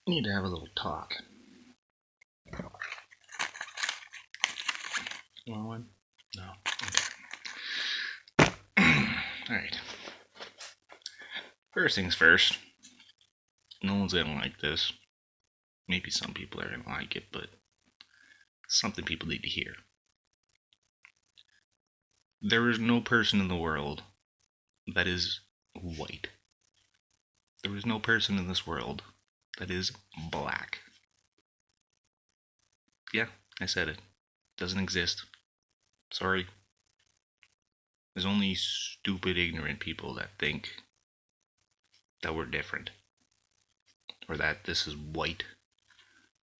Need to have a little talk. Want one? No. Okay. Alright. First things first. No one's gonna like this. Maybe some people are gonna like it, but something people need to hear. There is no person in the world that is white. There is no person in this world that is black. Yeah, I said it. Doesn't exist. Sorry. There's only stupid, ignorant people that think that we're different. Or that this is white.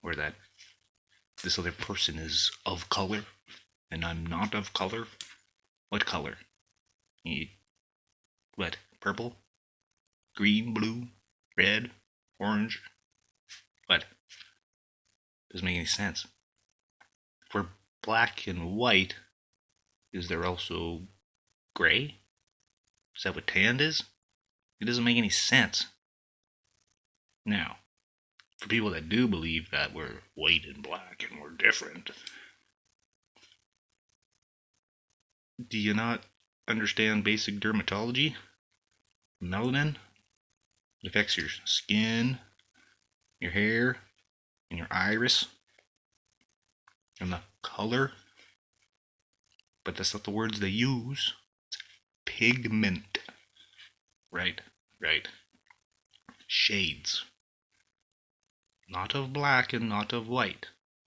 Or that this other person is of color and I'm not of color. What color? What? Purple? Green? Blue? Red? Orange? What? Doesn't make any sense. If we're black and white, is there also gray? Is that what tanned is? It doesn't make any sense. Now, for people that do believe that we're white and black and we're different, do you not understand basic dermatology? Melanin? It affects your skin, your hair, and your iris, and the color. But that's not the words they use. It's pigment. Right. Shades. Not of black and not of white.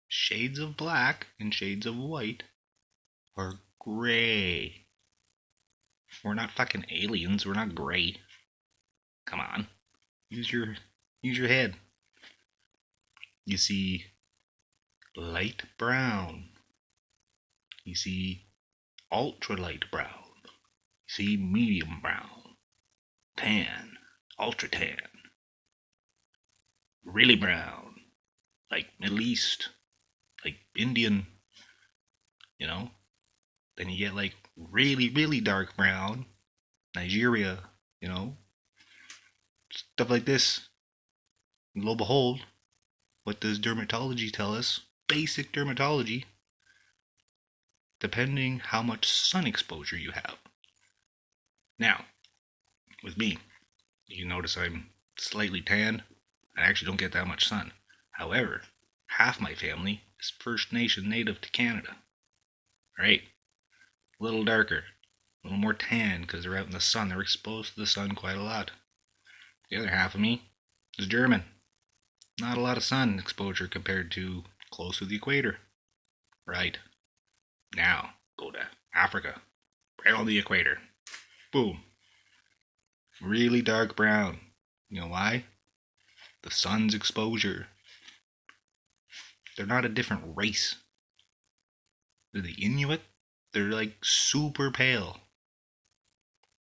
Shades of black and shades of white are gray. We're not fucking aliens. We're not gray. Come on. Use your head. You see light brown. You see ultra light brown. You see medium brown. Tan. Ultra tan. Really brown. Like Middle East. Like Indian. You know? Then you get like really, really dark brown. Nigeria. You know? Stuff like this. And lo and behold, what does dermatology tell us? Basic dermatology. Depending how much sun exposure you have. Now, with me, you notice I'm slightly tan. I actually don't get that much sun. However, half my family is First Nation native to Canada. Right? A little darker. A little more tan because they're out in the sun. They're exposed to the sun quite a lot. The other half of me is German. Not a lot of sun exposure compared to close to the equator. Right. Now, go to Africa. Right on the equator. Boom. Really dark brown. You know why? The sun's exposure. They're not a different race. They're the Inuit. They're like super pale.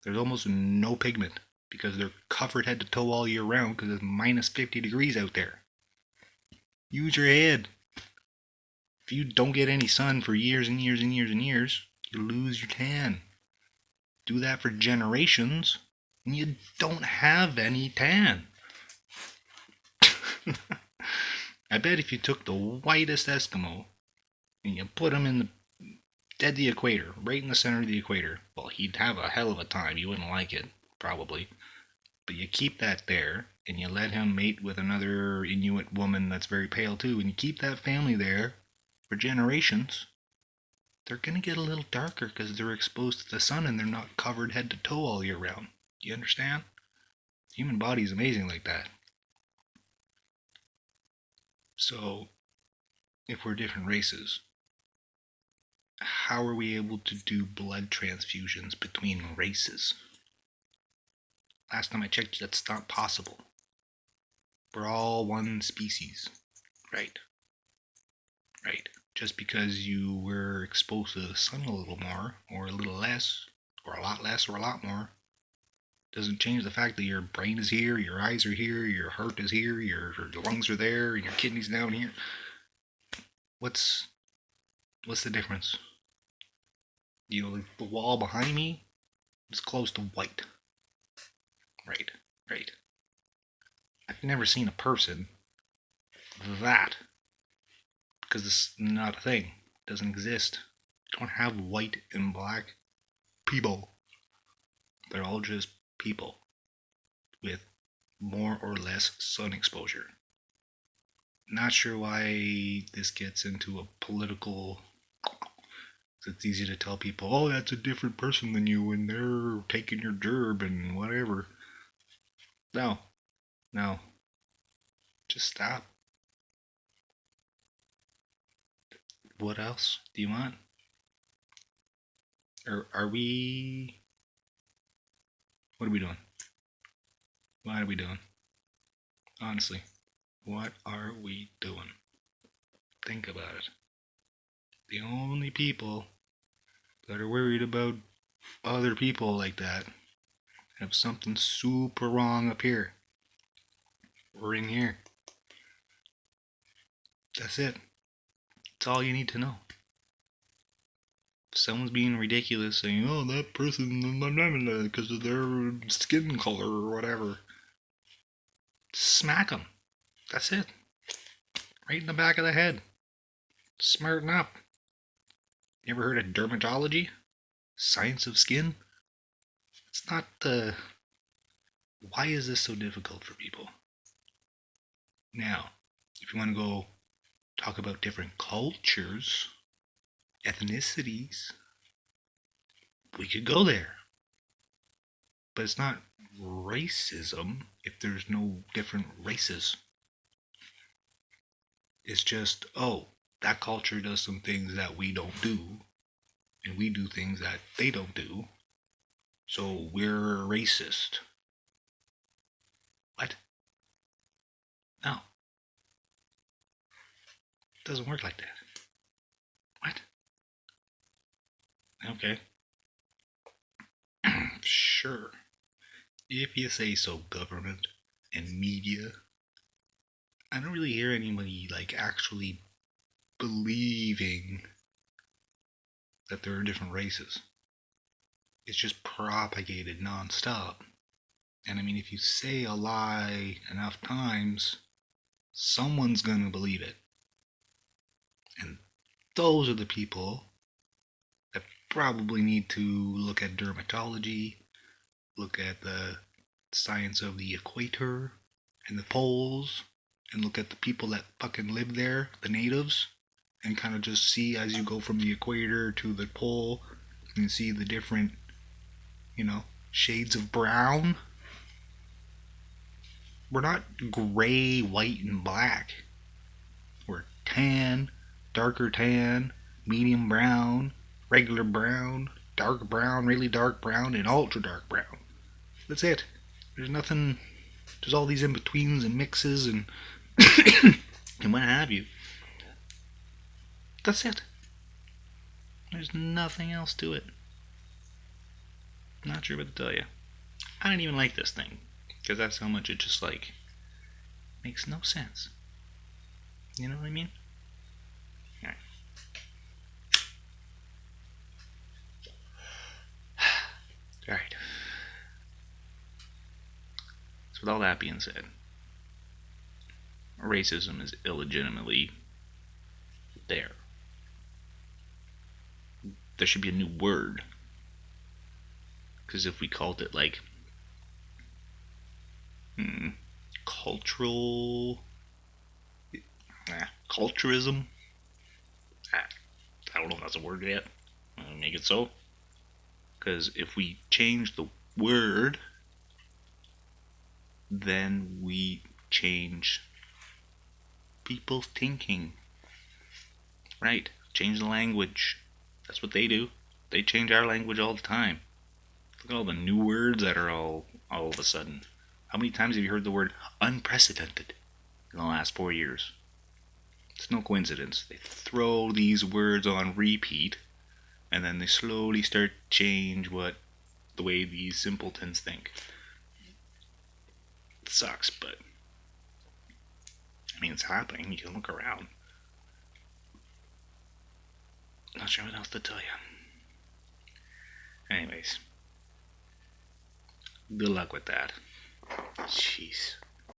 There's almost no pigment because they're covered head to toe all year round because it's minus 50 degrees out there. Use your head. If you don't get any sun for years and years and years and years, you lose your tan. Do that for generations, and you don't have any tan. I bet if you took the whitest Eskimo and you put him in the dead the equator, right in the center of the equator, well, he'd have a hell of a time. You wouldn't like it, probably. But you keep that there, and you let him mate with another Inuit woman that's very pale too, and you keep that family there for generations. They're going to get a little darker because they're exposed to the sun and they're not covered head to toe all year round. You understand? The human body is amazing like that. So, if we're different races, how are we able to do blood transfusions between races? Last time I checked, that's not possible. We're all one species. Right. Just because you were exposed to the sun a little more, or a little less, or a lot less, or a lot more, doesn't change the fact that your brain is here, your eyes are here, your heart is here, your lungs are there, and your kidneys down here. What's the difference? You know, the wall behind me is close to white. Right. I've never seen a person that. Because it's not a thing. It doesn't exist. You don't have white and black people. They're all just people with more or less sun exposure. Not sure why this gets into a political. It's easy to tell people, oh, that's a different person than you, and they're taking your gerb and whatever. No, no. Just stop. What else do you want? Or are we. What are we doing? What are we doing? Honestly, what are we doing? Think about it. The only people that are worried about other people like that have something super wrong up here. We're in here. That's it. That's all you need to know. If someone's being ridiculous saying, oh, that person, because of their skin color or whatever, smack them. That's it. Right in the back of the head. Smarten up. You ever heard of dermatology? Science of skin? It's not the. Why is this so difficult for people? Now, if you want to go talk about different cultures, ethnicities, we could go there. But it's not racism if there's no different races. It's just, oh, that culture does some things that we don't do, and we do things that they don't do, so we're racist. What? No. It doesn't work like that. What? Okay. Sure. If you say so, government and media. I don't really hear anybody like actually believing that there are different races. It's just propagated nonstop. And I mean, if you say a lie enough times, someone's gonna believe it. And those are the people that probably need to look at dermatology, look at the science of the equator and the poles, and look at the people that fucking live there, the natives, and kind of just see as you go from the equator to the pole and see the different, shades of brown. We're not gray, white, and black. We're tan, darker tan, medium brown, regular brown, dark brown, really dark brown, and ultra dark brown. That's it. There's nothing. There's all these in betweens and mixes and and what have you. That's it. There's nothing else to it. Not sure what to tell you. I don't even like this thing because that's how much it just like makes no sense. You know what I mean? Alright. Alright. So with all that being said, racism is illegitimately there. There should be a new word. Because if we called it like cultural culturism, I don't know if that's a word yet. Make it so. Because if we change the word, then we change people's thinking. Right? Change the language. That's what they do. They change our language all the time. Look at all the new words that are all of a sudden. How many times have you heard the word unprecedented in the last 4 years? It's no coincidence. They throw these words on repeat, and then they slowly start to change the way these simpletons think. It sucks, but I mean, it's happening. You can look around. Not sure what else to tell you. Anyways, good luck with that. Jeez.